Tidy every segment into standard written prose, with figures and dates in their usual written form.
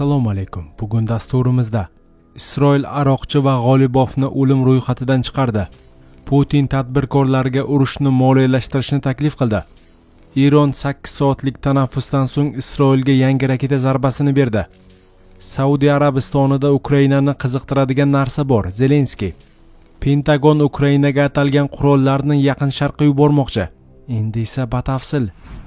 Assalomu alaykum. Bugun dasturimizda Isroil Aroqchi va G'olibovni o'lim ro'yxatidan chiqardi. Putin tadbirkorlarga urushni moliyalashtirishni taklif qildi. Eron 8 soatlik tanaffusdan so'ng Isroilga yangi raketa zarbasini berdi. Saudiya Arabistonida Ukrainani qiziqtiradigan narsa bor. Zelenskiy. Pentagon Ukrainaga atalgan qurollarni Yaqin Sharqqa yubormoqchi. Endi esa batafsil.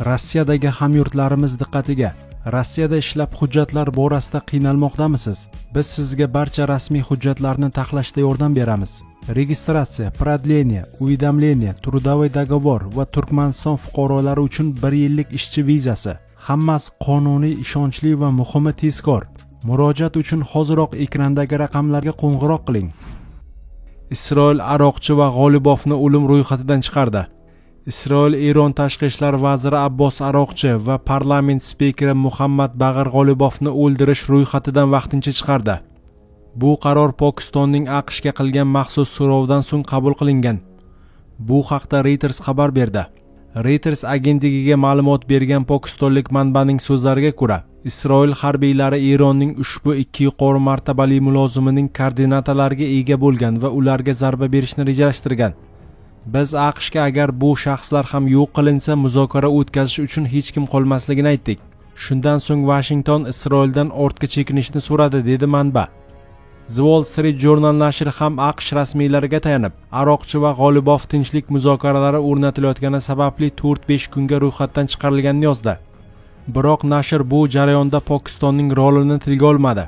Rossiyadagi hamyurtlarimiz diqqatiga. Rossiyada ishlab hujjatlar borasida qiynalmoqdamisiz? Biz sizga barcha rasmiy hujjatlarni taxlashda yordam beramiz. Registratsiya, продление, уведомление, трудовой договор va Turkmaniston fuqarolari uchun 1 yillik ishchi vizasi. Hammasi qonuniy, ishonchli va muhimi tezkor. Murojaat uchun hoziroq ekrandagi raqamlarga qo'ng'iroq qiling. Isroil Aroqchi va G'olibovni o'lim ro'yxatidan chiqardi. Isroil Eron tashqi ishlar vaziri Abbos Aroqchi va parlament spikeri Muhammad Bag'ir G'olibovni o'ldirish ro'yxatidan vaqtincha chiqardi. Bu qaror Pokistonning AQShga qilgan maxsus so'rovdan so'ng qabul qilingan. Bu haqda Reuters xabar berdi. Reuters agentligiga ma'lumot bergan pokistonlik manbaning so'zlariga ko'ra, Isroil harbiylari Eronning ushbu ikki yuqori martabali mulozimining koordinatalariga ega bo'lgan va ularga zarba berishni rejalashtirgan. Biz AQShga agar bu shaxslar ham yo'q qilinsa muzokara o'tkazish uchun hech kim qolmasligini aytdik. Shundan so'ng Washington Isroildan ortga chekinishni so'radi, dedi manba. The Wall Street Journal nashri ham AQSh rasmiylariga tayanib, Aroqchi va G'olibov tinchlik muzokaralari o'rnatilayotgani sababli 4-5 kunga ro'yxatdan chiqarilganini yozdi. Biroq nashr bu jarayonda Pokistonning rolini tilga olmadi.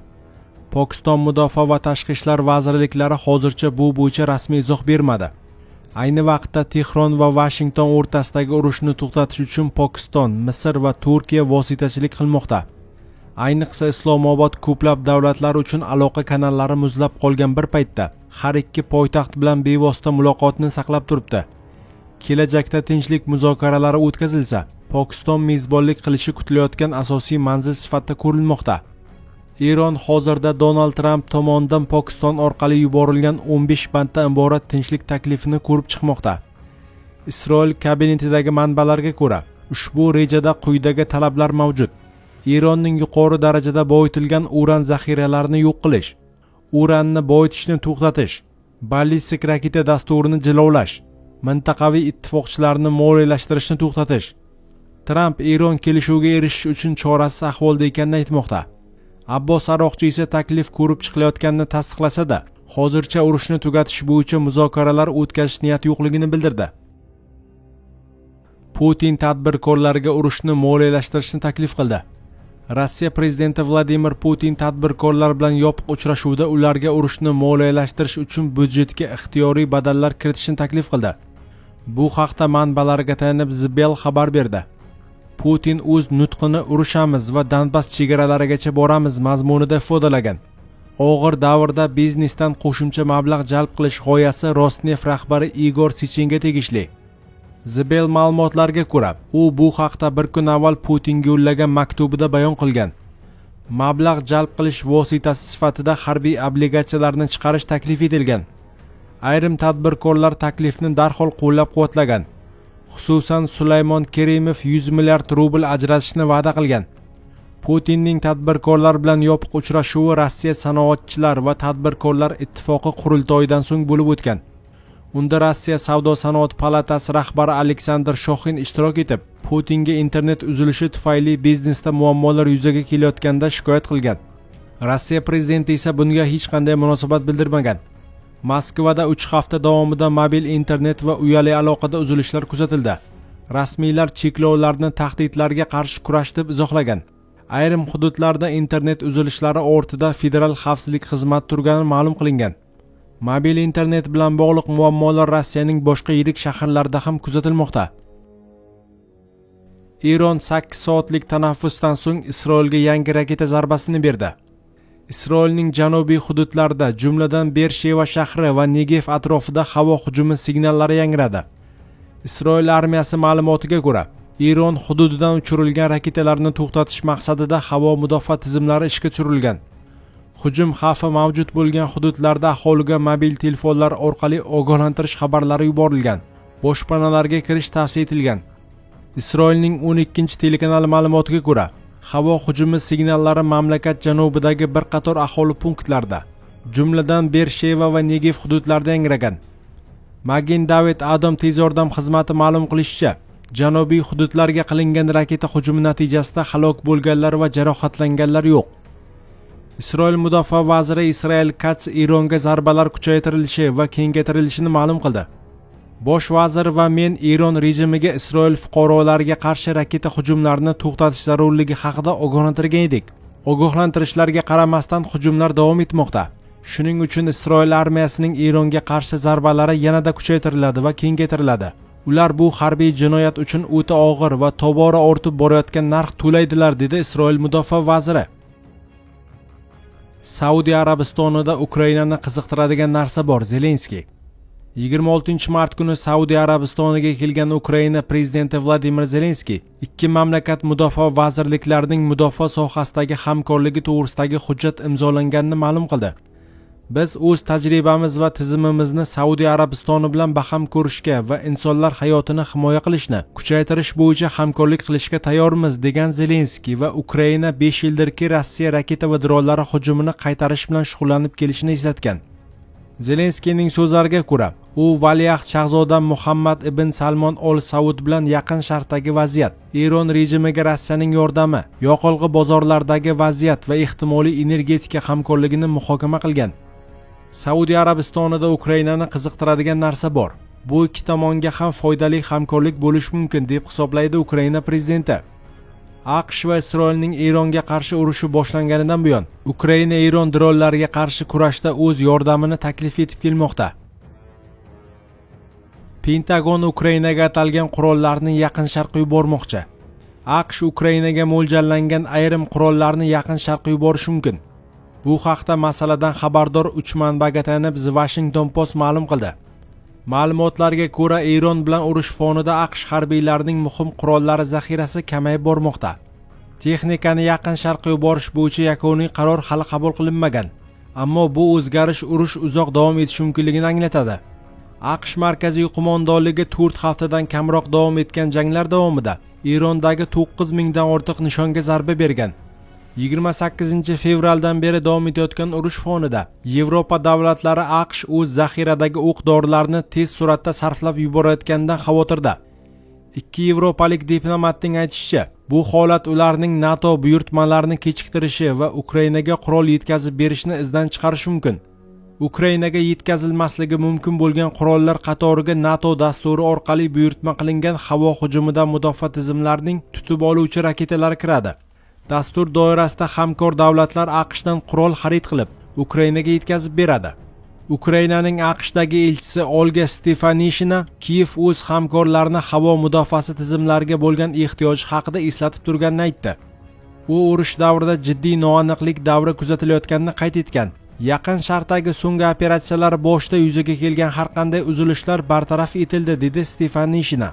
Pokiston mudofaa va tashqi ishlar vazirliklari hozircha bu bo'yicha rasmiy izoh bermadi. Ayni vaqtda Tehron va Washington o'rtasidagi urushni to'xtatish uchun Pokiston, Misr va Turkiya vositachilik qilmoqda. Ayniqsa Islomobod ko'plab davlatlar uchun aloqa kanallari muzlab qolgan bir paytda har ikki poytaxt bilan bevosita muloqotni saqlab turibdi. Kelajakda tinchlik muzokaralari o'tkazilsa, Pokiston mezbonlik qilishi kutilayotgan asosiy manzil sifatida ko'rilmoqda. Eron hozirda Donald Trump tomonidan Pokiston orqali yuborilgan 15 banddan iborat tinchlik taklifini ko'rib chiqmoqda. Isroil kabinetidagi manbalarga ko'ra, ushbu rejada quyidagi talablar mavjud. Eronning yuqori darajada boyitilgan uran zaxiralarini yo'q qilish, uranni boyitishni to'xtatish, ballistik raketa dasturini jilovlash, mintaqaviy ittifoqchilarni moliyalashtirishni to'xtatish. Trump Eron kelishuviga erishish uchun chorasiz ahvolda ekanini aytmoqda. Abbos Aroqchi esa taklif ko'rib chiqilayotganini tasdiqlasa-da, hozircha urushni tugatish bo'yicha muzokaralar o'tkazish niyati yo'qligini bildirdi. Putin tadbirkorlarga urushni moliyalashtirishni taklif qildi. Rossiya prezidenti Vladimir Putin tadbirkorlar bilan yopiq uchrashuvda ularga urushni moliyalashtirish uchun byudjetga ixtiyoriy badallar kiritishni taklif qildi. Bu haqda manbalarga tayanib The Bell xabar berdi. Putin o'z nutqini urushamiz va Donbass chegaralarigacha boramiz mazmunida ifodalagan. Og'ir davrda biznesdan qo'shimcha mablag' jalb qilish g'oyasi Rosneft rahbari Igor Sechenga tegishli. The Bell ma'lumotlariga ko'ra, u bu haqda bir kun avval Putinga yo'llagan maktubida bayon qilgan. Mablag' jalb qilish vositasi sifatida harbiy obligatsiyalarni chiqarish taklif etilgan. Ayrim tadbirkorlar taklifni darhol qo'llab-quvvatlagan. Xususan Sulaymon Kerimov 100 milliard rubl ajratishni va'da qilgan. Putinning tadbirkorlar bilan yopiq uchrashuvi Rossiya sanoatchilar va tadbirkorlar ittifoqi qurultoyidan so'ng bo'lib o'tgan. Unda Rossiya Savdo-sanoat palatasi rahbari Aleksandr Shoxin ishtirok etib, Putinga internet uzilishi tufayli biznesda muammolar yuzaga kelayotganda shikoyat qilgan. Rossiya prezidenti esa bunga hech qanday munosabat bildirmagan. Moskvada 3 hafta davomida mobil internet va uyali aloqada uzilishlar kuzatildi. Rasmiylar cheklovlarni tahdidlarga qarshi kurash deb izohlagan. Ayrim hududlarda internet uzilishlari ortida federal xavfsizlik xizmati turgani ma'lum qilingan. Mobil internet bilan bog'liq muammolar Rossiyaning boshqa yirik shaharlarida ham kuzatilmoqda. Eron 8 soatlik tanaffusdan so'ng Isroilga yangi raketa zarbasini berdi. Isroilning janubiy hududlarida, jumladan Bersheva shahri va Negev atrofida havo hujumi signallari yangradi. Isroil armiyasi ma'lumotiga ko'ra, Eron hududidan uchirilgan raketalarni to'xtatish maqsadida havo mudofaa tizimlari ishga tushirilgan. Hujum xavfi mavjud bo'lgan hududlarda aholiga mobil telefonlar orqali ogohlantirish xabarlari yuborilgan. Boshpanalarga kirish tavsiya etilgan. Isroilning 12 telekanali ma'lumotiga ko'ra, Havo hujumi signallari mamlakat janubidagi bir qator aholi punktlarida, jumladan Bersheva va Negev hududlarida yangragan. Magen David Adam tez yordam xizmati ma'lum qilishicha, janubiy hududlarga qilingan raketa hujumi natijasida halok bo'lganlar va jarohatlanganlar yo'q. Isroil mudofaa vaziri Israel Katz Eronga zarbalar kuchaytirilishi va kengaytirilishini ma'lum qildi. Bosh vazir va men Eron rejimiga Isroil fuqarolariga qarshi raketa hujumlarini to'xtatish zarurligi haqida ogohlantirgan edik. Ogohlantirishlarga qaramasdan hujumlar davom etmoqda. Shuning uchun Isroil armiyasining Eronga qarshi zarbalari yanada kuchaytiriladi va kengaytiriladi. Ular bu harbiy jinoyat uchun o'ta og'ir va tobora ortib borayotgan narx to'laydilar, dedi Isroil mudofaa vaziri. Saudiya Arabistonida Ukrainani qiziqtiradigan narsa bor, Zelenskiy. 26-mart kuni Saudiya Arabistoniga kelgan Ukraina prezidenti Vladimir Zelenskiy ikki mamlakat mudofaa vazirliklarining mudofaa sohasidagi hamkorligi to'g'risidagi hujjat imzolanganini ma'lum qildi. Biz o'z tajribamiz va tizimimizni Saudiya Arabistoni bilan baham ko'rishga va insonlar hayotini himoya qilishni kuchaytirish bo'yicha hamkorlik qilishga tayyormiz, degan Zelenskiy va Ukraina 5 yildirki Rossiya raketa va dronlari hujumini qaytarish bilan shug'ullanib kelishini eslatgan. Zelenskiyning so'zlariga ko'ra, u valiahd shahzoda Muhammad ibn Salmon Ol Saud bilan Yaqin Sharqdagi vaziyat, Eron rejimiga Rossiyaning yordami, yoqilg'i bozorlaridagi vaziyat va ehtimoliy energetika hamkorligini muhokama qilgan. Saudiya Arabistonida Ukrainani qiziqtiradigan narsa bor. Bu ikki tomonga ham foydali hamkorlik bo'lishi mumkin, deb hisoblaydi Ukraina prezidenti. AQSh va Isroilning Eronga qarshi urushi boshlanganidan buyon Ukraina Eron dronlariga qarshi kurashda o'z yordamini taklif etib kelmoqda. Pentagon Ukrainaga atalgan qurollarni Yaqin Sharqqa yubormoqchi. AQSh Ukrainaga mo'ljallangan ayrim qurollarni Yaqin Sharqqa yuborishi mumkin. Bu haqda masaladan xabardor 3 manbaga tayanib The Washington Post ma'lum qildi. Ma'lumotlarga ko'ra, Eron bilan urush fonida AQSh harbiylarining muhim qurollari zaxirasi kamayib bormoqda. Texnikani Yaqin Sharqqa yuborish bo'yicha yakuniy qaror hali qabul qilinmagan. Ammo bu o'zgarish urush uzoq davom etishi mumkinligini anglatadi. AQSh markaziy qo'mondonligi 4 haftadan kamroq davom etgan janglar davomida Erondagi 9000 dan ortiq nishonga zarba bergan. 28 fevraldan beri davom etayotgan urush fonida Yevropa davlatlari AQSh o'z zaxiradagi o'q-dorilarni tez suratda sarflab yuborayotganidan xavotirda. Ikki yevropalik diplomatning aytishicha, bu holat ularning NATO buyurtmalarini kechiktirishi va Ukrainaga qurol yetkazib berishni izdan chiqarishi mumkin. Ukrainaga yetkazilmasligi mumkin bo'lgan qurollar qatoriga NATO dasturi orqali buyurtma qilingan havo hujumidan mudofaa tizimlarining tutib oluvchi raketalari kiradi. Dastur doirasida hamkor davlatlar AQShdan qurol xarid qilib, Ukrainaga yetkazib beradi. Ukrainaning AQShdagi elchisi Olga Stefanishina Kiyev o'z hamkorlarini havo mudofaasi tizimlariga bo'lgan ehtiyoji haqida eslatib turganini aytdi. U urush davrida jiddiy noaniqlik davri kuzatilayotganini qayd etgan. Yaqin Sharqdagi so'nggi operatsiyalar boshida yuzaga kelgan har qanday uzilishlar bartaraf etildi, dedi Stefanishina.